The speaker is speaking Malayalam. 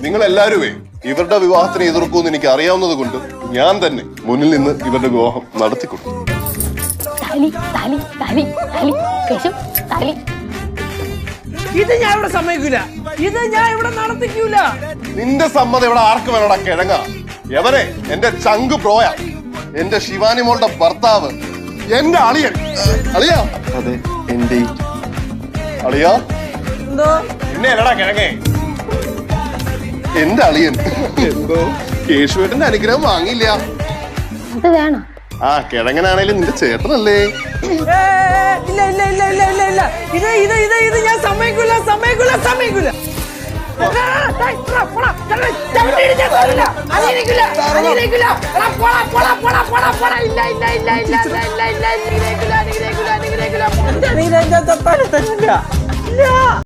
നിങ്ങൾ എല്ലാരുമേ ഇവരുടെ വിവാഹത്തിന് എതിർക്കുമെന്ന് എനിക്ക് അറിയാവുന്നത് കൊണ്ട് ഞാൻ തന്നെ മുന്നിൽ നിന്ന് ഇവരുടെ വിവാഹം നടത്തിക്കൊടുത്തു. ഇത് ഞാൻ ഇവിടെ സമ്മതിക്കൂല, ഇത് ഞാൻ ഇവിടെ നടത്തിക്കൂല. നിന്റെ സമ്മതം ഇവിടെ ആർക്ക് വേണോടാ കിഴങ്ങ? എവരെ എന്റെ ചങ്ക് ബ്രോയ, എന്റെ ശിവാനി മോളുടെ ഭർത്താവ്, എന്റെ അളിയൻ. അളിയാ? അതെ, എന്റെ അളിയാ എന്തോ പിന്നെ എന്നടാ കിഴങ്ങേ? എന്റെ അളിയൻ എന്തോ കേശുവേട്ടന്റെ അനുഗ്രഹം വാങ്ങിയില്ല. അത് വേണം. ആ കിഴങ്ങനാണേലും നിന്റെ ചേട്ടനല്ലേ? ഇല്ല ഇല്ല ഇല്ല ഇല്ല ഇല്ല ഇല്ല, ഇത് ഇത് ഇത് ഇത് ഞാൻ സമ്മതിക്കൂല, സമ്മതിക്കൂല, സമ്മതിക്കൂല. ഇല്ല